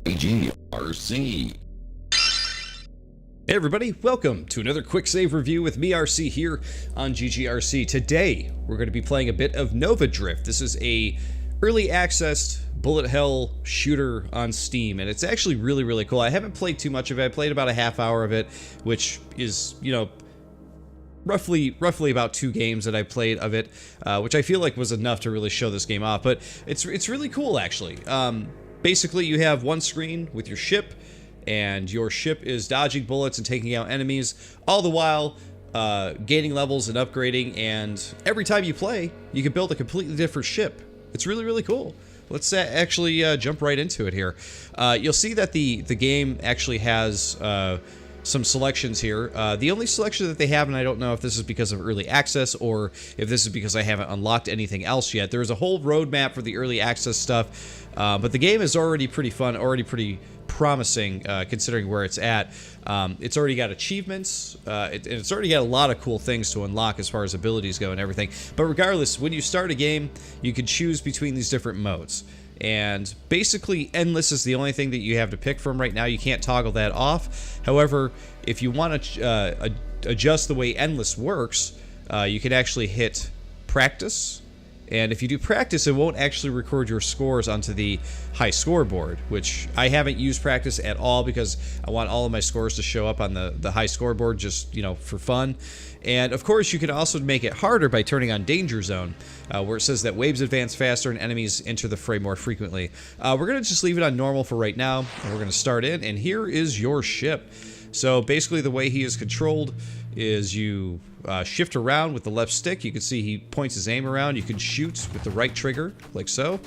GRC. Hey everybody, welcome to another Quicksave review with me, RC, here on GGRC. Today, we're going to be playing a bit of Nova Drift. This is a early access bullet hell shooter on Steam, and it's actually really cool. I haven't played too much of it. I played about a half hour of it, which is, you know, roughly about 2 games that I played of it, which I feel like was enough to really show this game off. But it's really cool, actually. Basically, you have one screen with your ship, and your ship is dodging bullets and taking out enemies, all the while gaining levels and upgrading, and every time you play, you can build a completely different ship. It's really cool. Let's actually jump right into it here. You'll see that the game actually has some selections here. The only selection that they have, and I don't know if this is because of early access or if this is because I haven't unlocked anything else yet, there's a whole roadmap for the early access stuff, but the game is already pretty fun, already pretty promising considering where it's at. It's already got achievements, it's already got a lot of cool things to unlock as far as abilities go and everything. But regardless, when you start a game, you can choose between these different modes. And basically, endless is the only thing that you have to pick from right now. You can't toggle that off. However, if you want to adjust the way endless works, you can actually hit practice. And if you do practice, it won't actually record your scores onto the high scoreboard, which I haven't used practice at all because I want all of my scores to show up on the high scoreboard just, you know, for fun. And of course, you can also make it harder by turning on Danger Zone, where it says that waves advance faster and enemies enter the fray more frequently. We're going to just leave it on normal for right now, and we're going to start in, and here is your ship. So basically the way he is controlled is you shift around with the left stick. You can see he points his aim around. You can shoot with the right trigger, like so.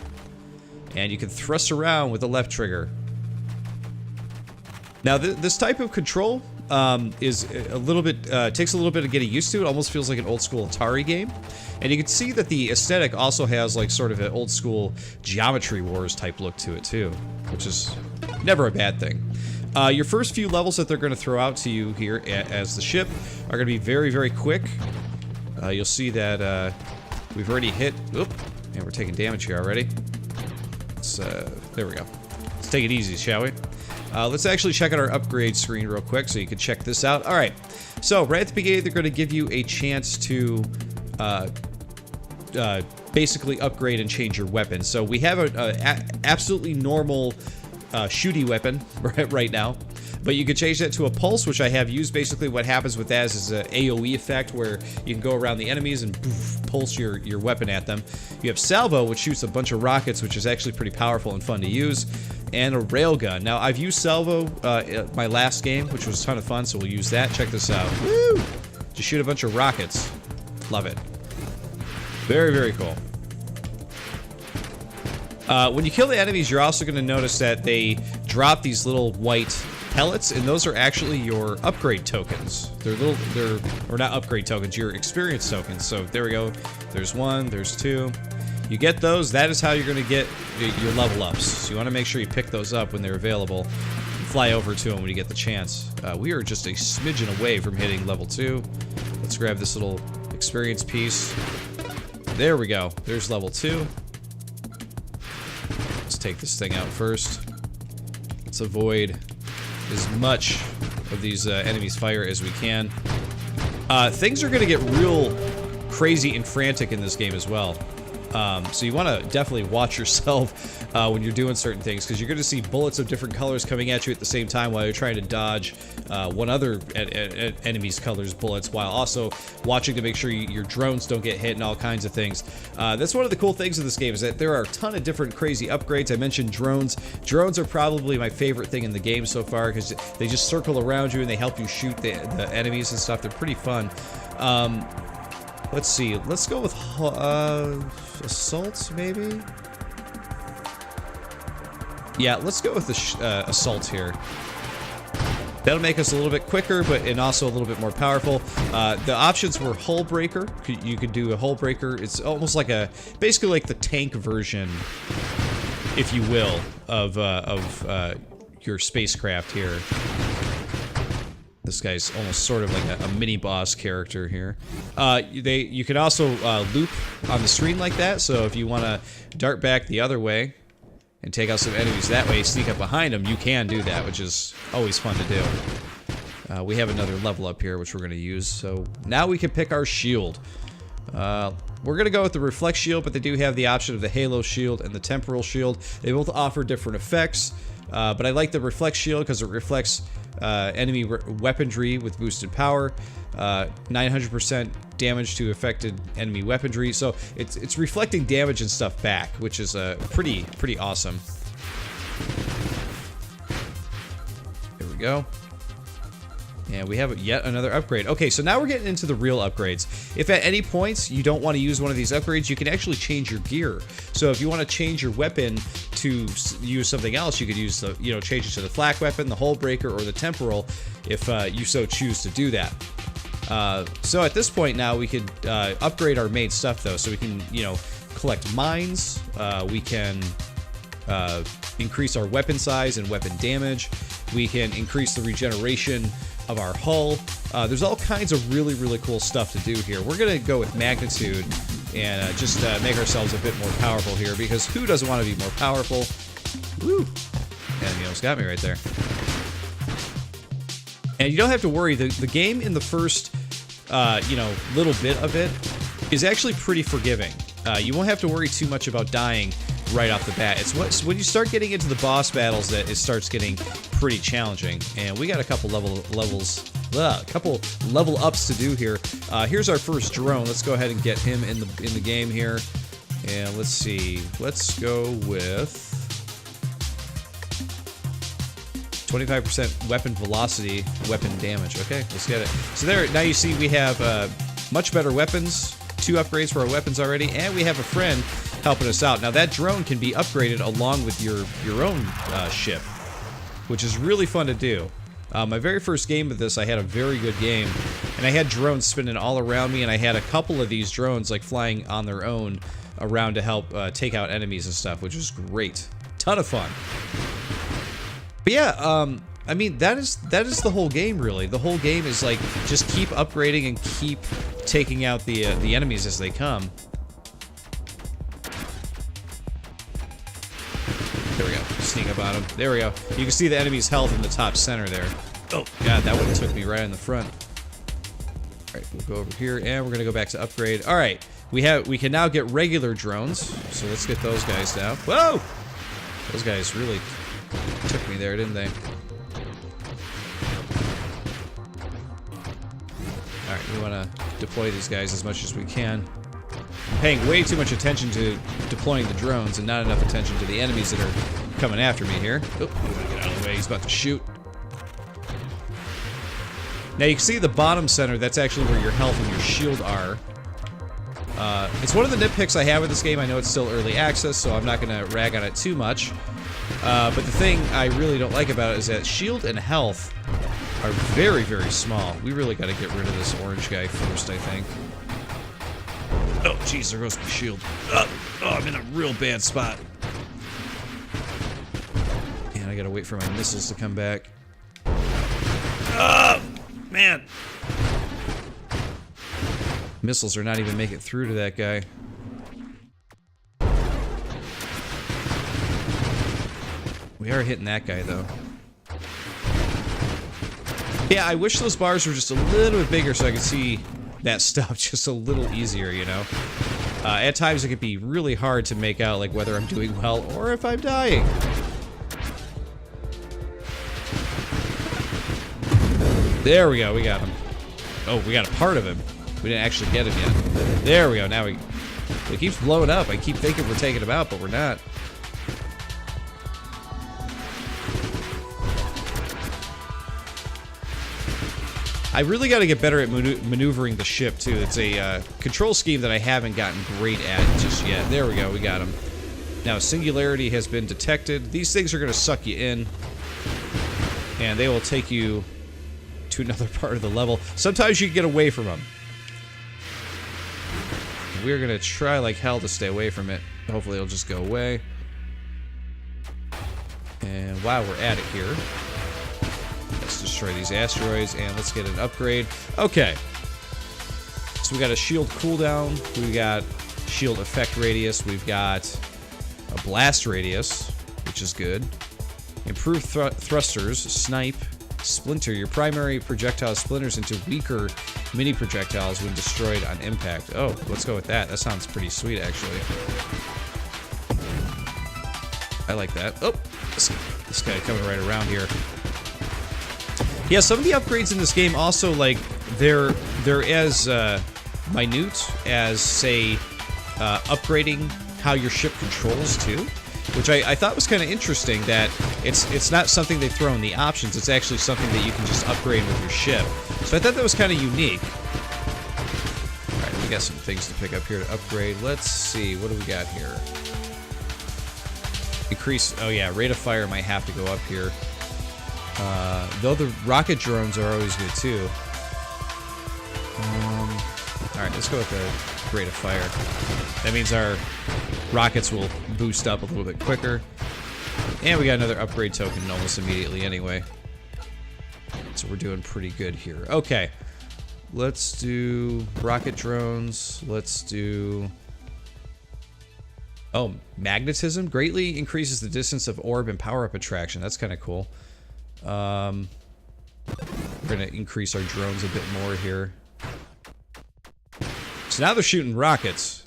And you can thrust around with the left trigger. Now this type of control is a little bit, takes a little bit of getting used to. It almost feels like an old school Atari game. And you can see that the aesthetic also has like sort of an old school Geometry Wars type look to it too, which is never a bad thing. Your first few levels that they're going to throw out to you here as the ship are going to be very quick. You'll see that we've already hit, and we're taking damage here already. There we go. Let's take it easy, shall we? Let's actually check out our upgrade screen real quick so you can check this out. All right, so right at the beginning, they're going to give you a chance to basically upgrade and change your weapon. So we have a absolutely normal shooty weapon right now, but you can change that to a pulse, which I have used. Basically what happens with that is an AoE effect where you can go around the enemies and poof, pulse your weapon at them. You have salvo, which shoots a bunch of rockets, which is actually pretty powerful and fun to use, and a railgun. Now I've used salvo at my last game, which was a ton of fun, so we'll use that. Check this out. Woo! Just shoot a bunch of rockets. Love it. Very cool. When you kill the enemies, you're also going to notice that they drop these little white pellets, and those are actually your upgrade tokens. Or not upgrade tokens, your experience tokens. So there we go. There's 1, there's 2. You get those, that is how you're going to get your level ups. So you want to make sure you pick those up when they're available. Fly over to them when you get the chance. We are just a smidgen away from hitting level 2. Let's grab this little experience piece. There we go. There's level 2. Take this thing out first. Let's avoid as much of these enemies' fire as we can. Things are going to get real crazy and frantic in this game as well. So you want to definitely watch yourself when you're doing certain things, because you're going to see bullets of different colors coming at you at the same time while you're trying to dodge one other enemy's color's bullets, while also watching to make sure your drones don't get hit and all kinds of things. That's one of the cool things of this game, is that there are a ton of different crazy upgrades. I mentioned drones. Drones are probably my favorite thing in the game so far, because they just circle around you and they help you shoot the enemies and stuff. They're pretty fun. Let's see. Let's go with assault, maybe? Yeah, let's go with the assault here. That'll make us a little bit quicker, and also a little bit more powerful. The options were hull breaker. You could do a hull breaker. It's almost like basically like the tank version, if you will, of your spacecraft here. This guy's almost sort of like a mini boss character here. You can also loop on the screen like that, so if you want to dart back the other way and take out some enemies that way, sneak up behind them, you can do that, which is always fun to do. We have another level up here, which we're going to use. So now we can pick our shield. We're going to go with the Reflect Shield, but they do have the option of the Halo Shield and the Temporal Shield. They both offer different effects, but I like the Reflect Shield because it reflects enemy weaponry with boosted power, 900% damage to affected enemy weaponry. So it's reflecting damage and stuff back, which is pretty awesome. There we go. And we have yet another upgrade. Okay, so now we're getting into the real upgrades. If at any point you don't want to use one of these upgrades, you can actually change your gear. So if you want to change your weapon to use something else, you could use the, change it to the flak weapon, the hull breaker, or the temporal, if you so choose to do that. So at this point now, we could upgrade our main stuff though. So we can, collect mines. We can increase our weapon size and weapon damage. We can increase the regeneration of our hull. There's all kinds of really cool stuff to do here. We're gonna go with magnitude and just make ourselves a bit more powerful here, because who doesn't want to be more powerful? Woo! And you almost got me right there. And you don't have to worry, the game in the first little bit of it is actually pretty forgiving. You won't have to worry too much about dying right off the bat. It's when you start getting into the boss battles that it starts getting pretty challenging. And we got a couple level ups to do here. Here's our first drone. Let's go ahead and get him in the game here. And let's see. Let's go with 25% weapon velocity, weapon damage. Okay, let's get it. So there, now you see we have much better weapons. 2 upgrades for our weapons already, and we have a friend helping us out. Now that drone can be upgraded along with your own ship, which is really fun to do. My very first game of this, I had a very good game, and I had drones spinning all around me, and I had a couple of these drones like flying on their own around to help take out enemies and stuff, which is great. Ton of fun. But yeah, I mean, that is the whole game, really. The whole game is like, just keep upgrading and keep taking out the enemies as they come. There we go. Sneak up on him. There we go. You can see the enemy's health in the top center there. Oh, God, that one took me right in the front. All right, we'll go over here, and we're going to go back to upgrade. All right, we can now get regular drones, so let's get those guys down. Whoa! Those guys really took me there, didn't they? Alright, we want to deploy these guys as much as we can. I'm paying way too much attention to deploying the drones and not enough attention to the enemies that are coming after me here. Oh, we gotta get out of the way, he's about to shoot. Now you can see the bottom center, that's actually where your health and your shield are. It's one of the nitpicks I have with this game. I know it's still early access, so I'm not going to rag on it too much. But the thing I really don't like about it is that shield and health are very small. We really got to get rid of this orange guy first, I think. Oh, jeez, there goes my shield. Oh, I'm in a real bad spot. And I got to wait for my missiles to come back. Oh, man. Missiles are not even making it through to that guy. We are hitting that guy, though. Yeah, I wish those bars were just a little bit bigger so I could see that stuff just a little easier, you know? At times it could be really hard to make out, like, whether I'm doing well or if I'm dying. There we go, we got him. Oh, we got a part of him. We didn't actually get him yet. There we go, now it keeps blowing up. I keep thinking we're taking him out, but we're not. I really got to get better at maneuvering the ship, too. It's a control scheme that I haven't gotten great at just yet. There we go, we got him. Now, singularity has been detected. These things are going to suck you in, and they will take you to another part of the level. Sometimes you can get away from them. We're going to try like hell to stay away from it. Hopefully it'll just go away. And while we're at it here, let's destroy these asteroids, and let's get an upgrade. Okay. So we got a shield cooldown, we got shield effect radius, we've got a blast radius, which is good. Improve thrusters, snipe, splinter. Your primary projectile splinters into weaker mini projectiles when destroyed on impact. Oh, let's go with that. That sounds pretty sweet, actually. I like that. Oh, this guy coming right around here. Yeah, some of the upgrades in this game also, like, they're as minute as, say, upgrading how your ship controls, too. Which I thought was kind of interesting, that it's not something they throw in the options, it's actually something that you can just upgrade with your ship. So I thought that was kind of unique. Alright, we got some things to pick up here to upgrade. Let's see, what do we got here? Increase, oh yeah, rate of fire might have to go up here. Though the rocket drones are always good too. Alright, let's go with the rate of fire. That means our rockets will boost up a little bit quicker. And we got another upgrade token almost immediately anyway. So we're doing pretty good here. Okay. Let's do rocket drones. Let's do... Oh, magnetism greatly increases the distance of orb and power-up attraction. That's kind of cool. We're going to increase our drones a bit more here. So now they're shooting rockets.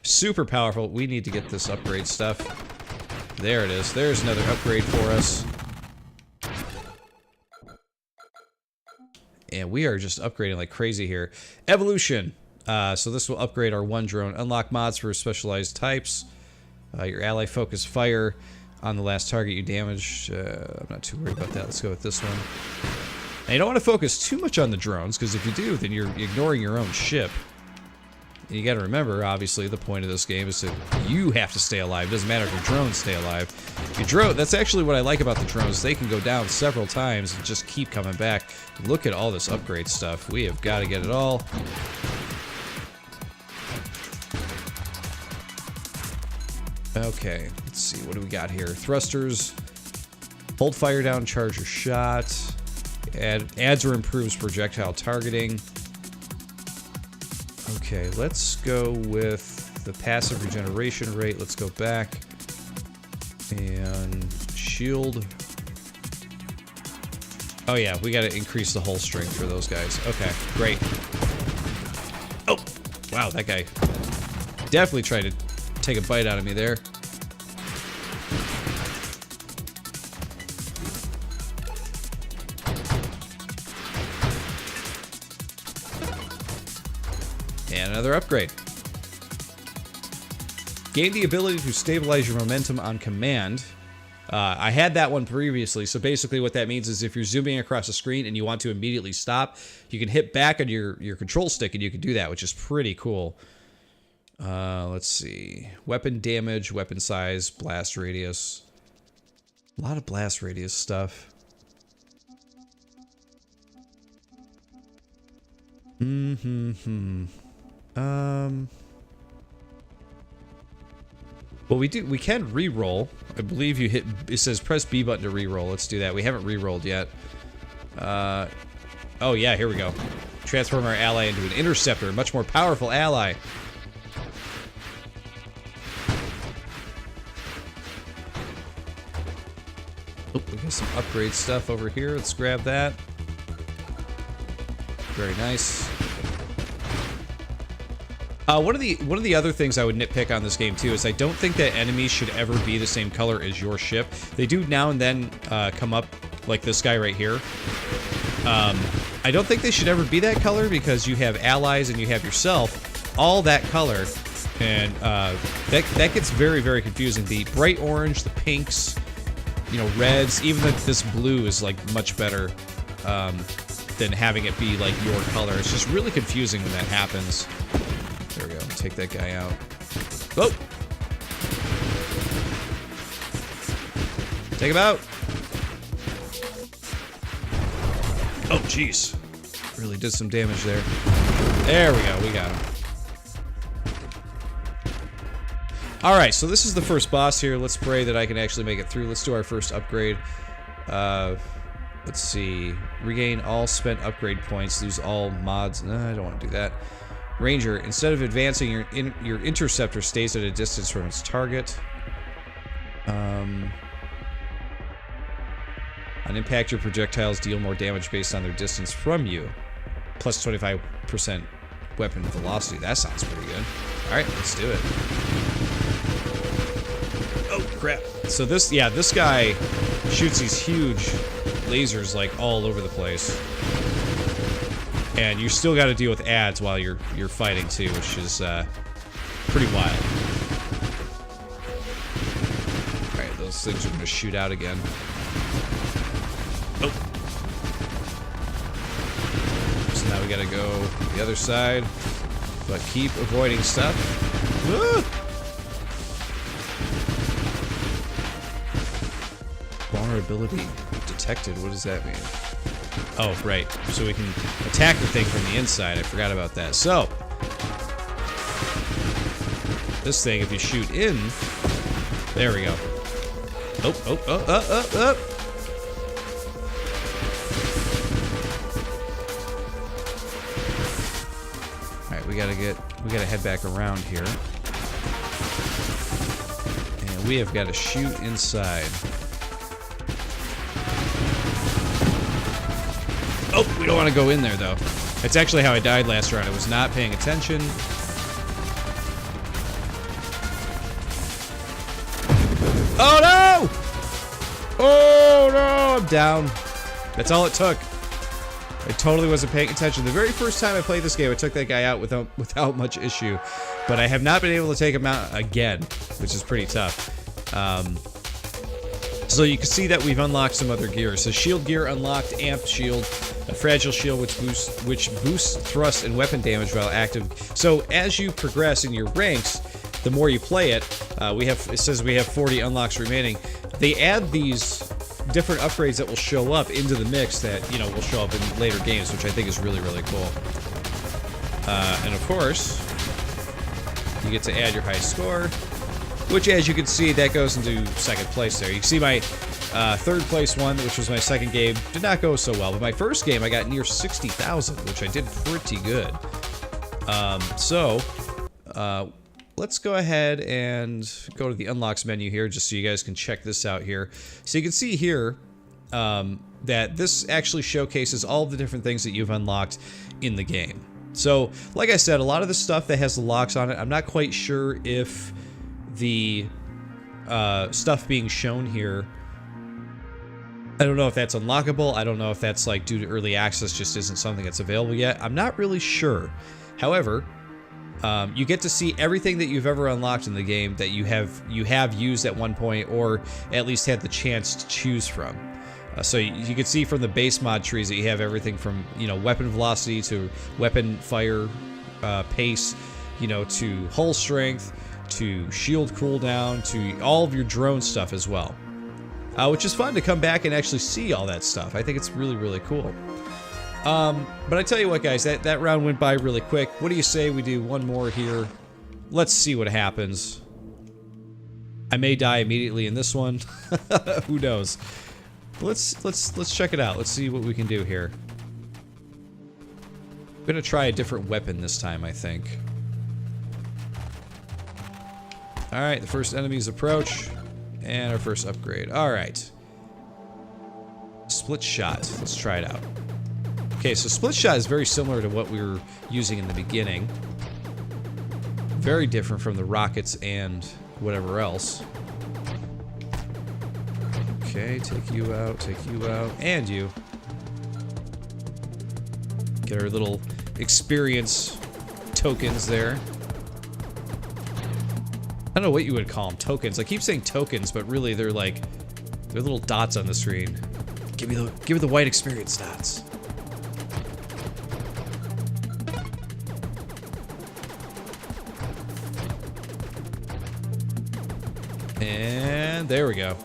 Super powerful. We need to get this upgrade stuff. There it is. There's another upgrade for us. And we are just upgrading like crazy here. Evolution. So this will upgrade our one drone. Unlock mods for specialized types. Your ally focus fire on the last target you damage. I'm not too worried about that. Let's go with this one. Now you don't want to focus too much on the drones, because if you do, then you're ignoring your own ship. And you gotta remember, obviously, the point of this game is that you have to stay alive. It doesn't matter if your drones stay alive. Your drone, that's actually what I like about the drones. They can go down several times and just keep coming back. Look at all this upgrade stuff. We have got to get it all. Okay, let's see. What do we got here? Thrusters. Hold fire down, charge your shot. Adds or improves projectile targeting. Okay, let's go with the passive regeneration rate. Let's go back. And shield. Oh yeah, we gotta increase the hull strength for those guys. Okay, great. Oh! Wow, that guy definitely tried to take a bite out of me there. And another upgrade. Gain the ability to stabilize your momentum on command. I had that one previously, so basically what that means is if you're zooming across the screen and you want to immediately stop, you can hit back on your control stick and you can do that, which is pretty cool. Let's see. Weapon damage, weapon size, blast radius. A lot of blast radius stuff. Well, we can re-roll. I believe you hit, it says press B button to re-roll. Let's do that. We haven't re-rolled yet. Oh yeah, here we go. Transform our ally into an interceptor, a much more powerful ally. Oh, we got some upgrade stuff over here. Let's grab that. Very nice. One of the other things I would nitpick on this game too is I don't think that enemies should ever be the same color as your ship. They do now and then come up like this guy right here. I don't think they should ever be that color because you have allies and you have yourself all that color, and that gets very, very confusing. The bright orange, the pinks, you know, reds, even this blue is like much better than having it be like your color. It's just really confusing when that happens. There we go. Take that guy out. Oh! Take him out! Oh, jeez. Really did some damage there. There we go. We got him. Alright, so this is the first boss here. Let's pray that I can actually make it through. Let's do our first upgrade. Let's see. Regain all spent upgrade points. Lose all mods. No, I don't want to do that. Ranger, instead of advancing, your interceptor stays at a distance from its target. On impact, your projectiles deal more damage based on their distance from you. Plus 25% weapon velocity. That sounds pretty good. Alright, let's do it. Oh, crap. So this guy shoots these huge lasers, like, all over the place. And you still got to deal with ads while you're fighting, too, which is, pretty wild. Alright, those things are going to shoot out again. Oh. So now we gotta go the other side, but keep avoiding stuff. Ah! Vulnerability detected. What does that mean? Oh, right. So we can attack the thing from the inside. I forgot about that. So this thing, if you shoot in, there we go. Oh. We gotta head back around here. And we have got to shoot inside. Oh, we don't want to go in there, though. That's actually how I died last round. I was not paying attention. Oh, no! Oh, no! I'm down. That's all it took. I totally wasn't paying attention. The very first time I played this game, I took that guy out without much issue. But I have not been able to take him out again, which is pretty tough. So you can see that we've unlocked some other gear. So shield gear unlocked, amp shield, a fragile shield which boosts thrust and weapon damage while active. So as you progress in your ranks, the more you play it, it says we have 40 unlocks remaining. They add these different upgrades that will show up into the mix that, you know, will show up in later games, which I think is really, really cool. And of course, you get to add your high score, which, as you can see, that goes into second place there. You can see my third place one, which was my second game, did not go so well. But my first game, I got near 60,000, which I did pretty good. Let's go ahead and go to the unlocks menu here, just so you guys can check this out here. So you can see here that this actually showcases all the different things that you've unlocked in the game. So, like I said, a lot of the stuff that has the locks on it, I'm not quite sure if the stuff being shown here, I don't know if that's unlockable. I don't know if that's like due to early access, just isn't something that's available yet. I'm not really sure. However, you get to see everything that you've ever unlocked in the game that you have used at one point, or at least had the chance to choose from. So you can see from the base mod trees that you have everything from, you know, weapon velocity to weapon fire pace, you know, to hull strength, to shield cooldown, to all of your drone stuff as well. Which is fun to come back and actually see all that stuff. I think it's really, really cool. But I tell you what, guys, that round went by really quick. What do you say we do one more here? Let's see what happens. I may die immediately in this one. Who knows? Let's check it out. Let's see what we can do here. I'm gonna try a different weapon this time, I think. Alright, the first enemies approach. And our first upgrade. Alright. Split shot. Let's try it out. Okay, so split shot is very similar to what we were using in the beginning. Very different from the rockets and whatever else. Okay, take you out, and you. Get our little experience tokens there. I don't know what you would call them, tokens. I keep saying tokens, but really they're little dots on the screen. Give me the white experience dots. And there we go.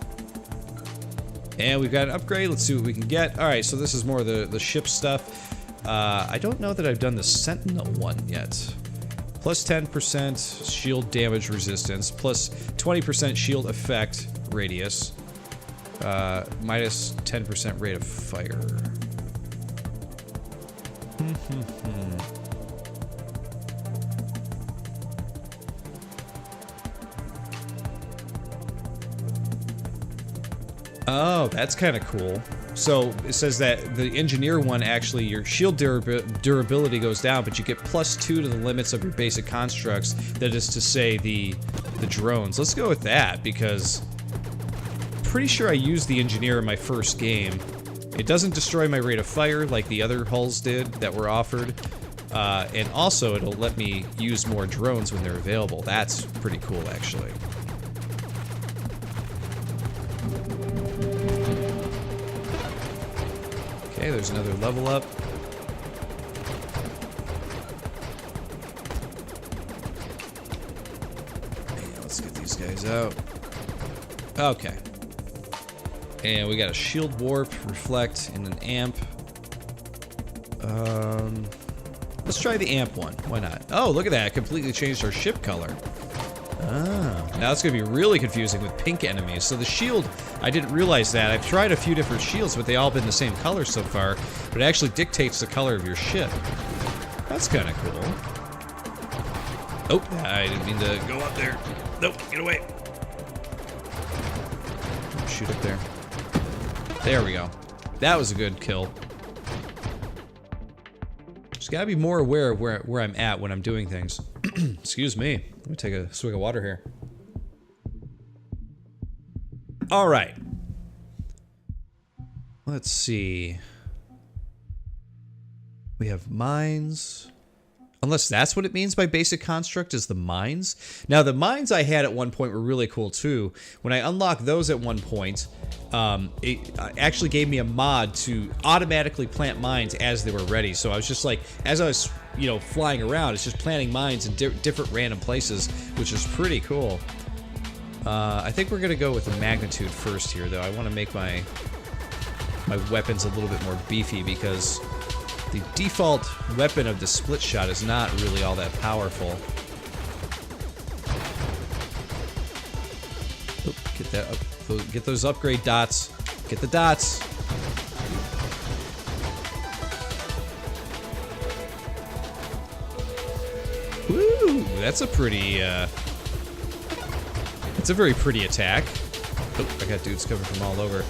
And we've got an upgrade. Let's see what we can get. Alright, so this is more the ship stuff. I don't know that I've done the Sentinel one yet. Plus 10% shield damage resistance, plus 20% shield effect radius, minus 10% rate of fire. Oh, that's kind of cool. So it says that the engineer one, actually, your shield durability goes down, but you get +2 to the limits of your basic constructs. That is to say, the drones. Let's go with that, because I'm pretty sure I used the engineer in my first game. It doesn't destroy my rate of fire like the other hulls did that were offered. And also, it'll let me use more drones when they're available. That's pretty cool, actually. Okay, there's another level up. Yeah, let's get these guys out. Okay. And we got a shield warp, reflect, and an amp. Let's try the amp one. Why not? Oh, look at that. It completely changed our ship color. Ah, now it's going to be really confusing with pink enemies. So the shield, I didn't realize that. I've tried a few different shields, but they all been the same color so far. But it actually dictates the color of your ship. That's kind of cool. Oh, I didn't mean to go up there. Nope, get away. Shoot up there. There we go. That was a good kill. Just gotta be more aware of where I'm at when I'm doing things. Excuse me. Let me take a swig of water here. All right. Let's see. We have mines. Unless that's what it means by basic construct, is the mines. Now, the mines I had at one point were really cool, too. When I unlocked those at one point, it actually gave me a mod to automatically plant mines as they were ready. So I was just like, as I was, you know, flying around, it's just planting mines in different random places, which is pretty cool. I think we're going to go with the magnitude first here, though. I want to make my weapons a little bit more beefy, because the default weapon of the split shot is not really all that powerful. Oop, get that up, get those upgrade dots. Get the dots. Woo! That's a pretty, it's a very pretty attack. Oh, I got dudes coming from all over.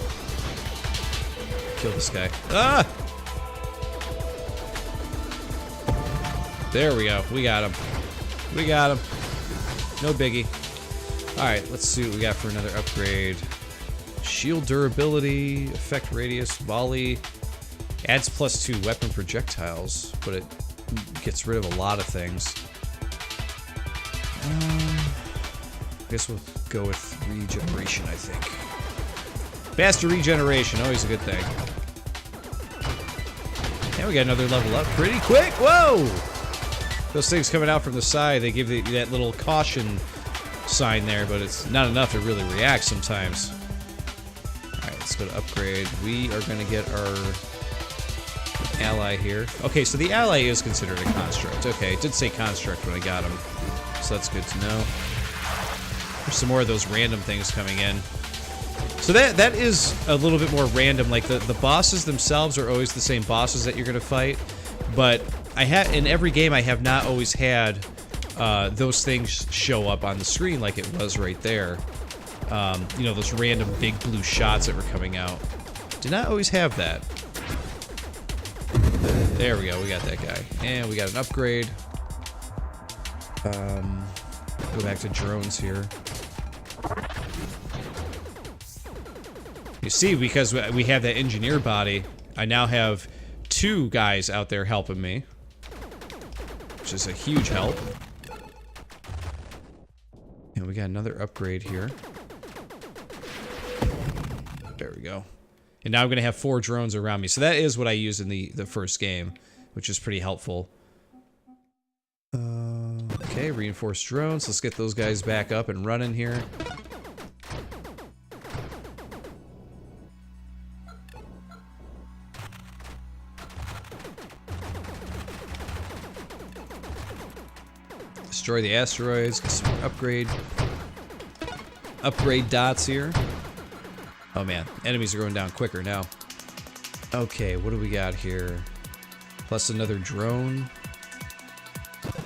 Kill this guy. Ah! There we go. We got him. We got him. No biggie. Alright, let's see what we got for another upgrade. Shield durability, effect radius, volley. Adds +2 weapon projectiles, but it gets rid of a lot of things. I guess we'll go with regeneration, I think. Faster regeneration, always a good thing. And we got another level up pretty quick. Whoa! Those things coming out from the side, they give you that little caution sign there, but it's not enough to really react sometimes. Alright, let's go to upgrade. We are going to get our ally here. Okay, so the ally is considered a construct. Okay, it did say construct when I got him, so that's good to know. There's some more of those random things coming in. So that is a little bit more random. Like, the bosses themselves are always the same bosses that you're going to fight, but in every game I have not always had those things show up on the screen like it was right there. You know, those random big blue shots that were coming out. Did not always have that. There we go, we got that guy. And we got an upgrade. Go back to drones here. You see, because we have that engineer body, I now have 2 guys out there helping me, which is a huge help. And we got another upgrade here. There we go. And now I'm going to have 4 drones around me. So that is what I used in the first game, which is pretty helpful. Okay, reinforced drones. Let's get those guys back up and running here. Destroy the asteroids, get some upgrade dots here. Oh man, enemies are going down quicker now. Okay, what do we got here? Plus another drone.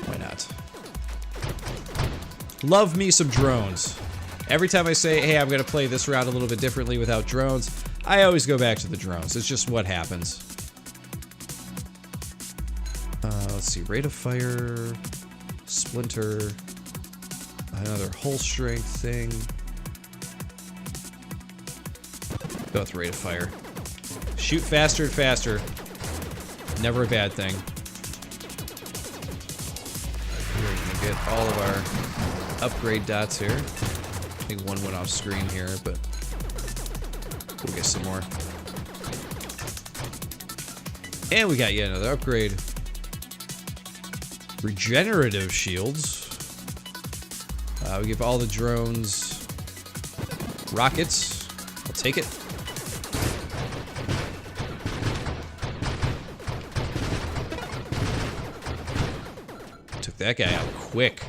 Why not? Love me some drones. Every time I say, hey, I'm going to play this round a little bit differently without drones, I always go back to the drones. It's just what happens. Let's see, rate of fire, splinter, another hull strength thing. Go with rate of fire. Shoot faster and faster. Never a bad thing. We're gonna get all of our upgrade dots here. I think one went off screen here, but we'll get some more. And we got yet another upgrade. Regenerative shields. We give all the drones rockets. I'll take it. Took that guy out quick.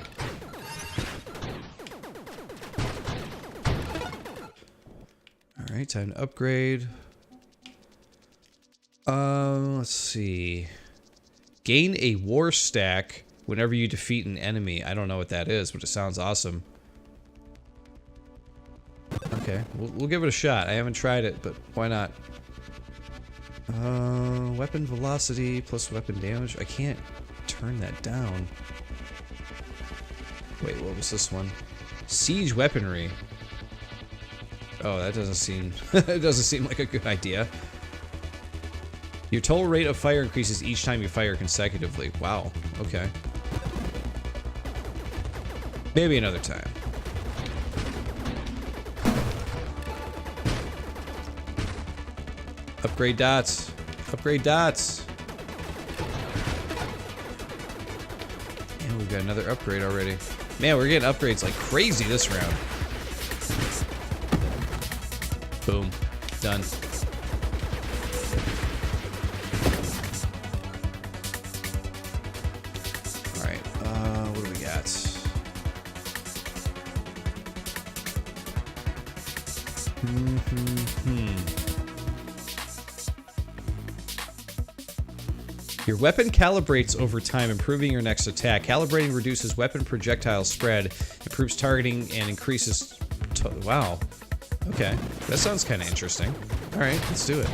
Alright, time to upgrade. Let's see. Gain a war stack whenever you defeat an enemy. I don't know what that is, but it sounds awesome. Okay, we'll give it a shot. I haven't tried it, but why not? Weapon velocity plus weapon damage. I can't turn that down. Wait, what was this one? Siege weaponry. Oh, that doesn't seem it doesn't seem like a good idea. Your total rate of fire increases each time you fire consecutively. Wow. Okay. Maybe another time. Upgrade dots. Upgrade dots. And we've got another upgrade already. Man, we're getting upgrades like crazy this round. Boom. Done. Alright, what do we got? Your weapon calibrates over time, improving your next attack. Calibrating reduces weapon projectile spread, improves targeting, and increases... Wow. Okay. That sounds kind of interesting. Alright, let's do it.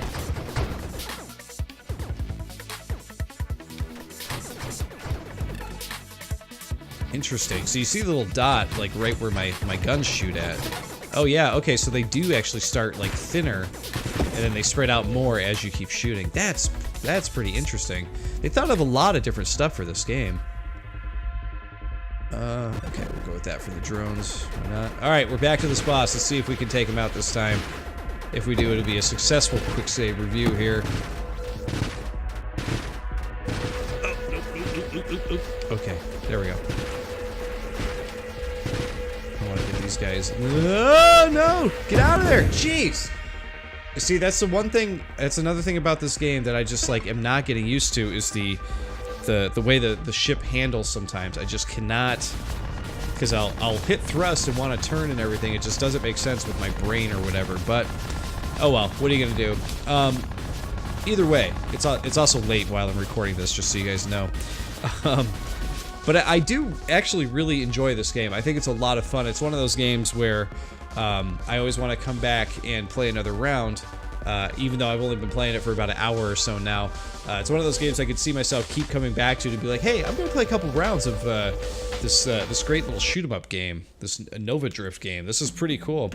Interesting. So you see the little dot, like, right where my guns shoot at. Oh, yeah. Okay, so they do actually start, like, thinner, and then they spread out more as you keep shooting. That's pretty interesting. They thought of a lot of different stuff for this game. Okay, we'll go with that for the drones. Why not? Alright, we're back to this boss. Let's see if we can take him out this time. If we do, it'll be a successful quick save review here. Okay, there we go. I want to get these guys... Oh, no! Get out of there! Jeez! See, that's the one thing, that's another thing about this game that I just, like, am not getting used to, is the way the ship handles sometimes. I just cannot, because I'll hit thrust and want to turn and everything. It just doesn't make sense with my brain or whatever, but, oh well, what are you gonna do? Either way, it's also late while I'm recording this, just so you guys know. But I do actually really enjoy this game. I think it's a lot of fun. It's one of those games where I always want to come back and play another round, even though I've only been playing it for about an hour or so now. It's one of those games I could see myself keep coming back to be like, hey, I'm going to play a couple rounds of this great little shoot-em-up game, this Nova Drift game. This is pretty cool.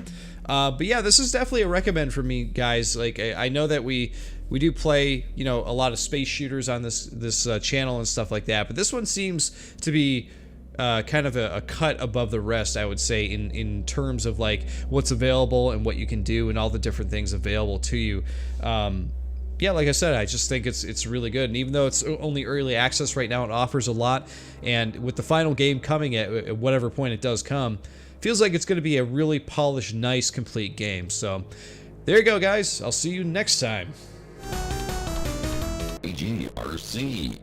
But yeah, this is definitely a recommend for me, guys. Like, I know that we do play, you know, a lot of space shooters on this channel and stuff like that, but this one seems to be kind of a cut above the rest, I would say, in terms of like what's available and what you can do and all the different things available to you. Yeah, like I said, I just think it's really good, and even though it's only early access right now, it offers a lot, and with the final game coming at whatever point it does come, feels like it's going to be a really polished, nice, complete game. So there you go, guys. I'll see you next time. GRC.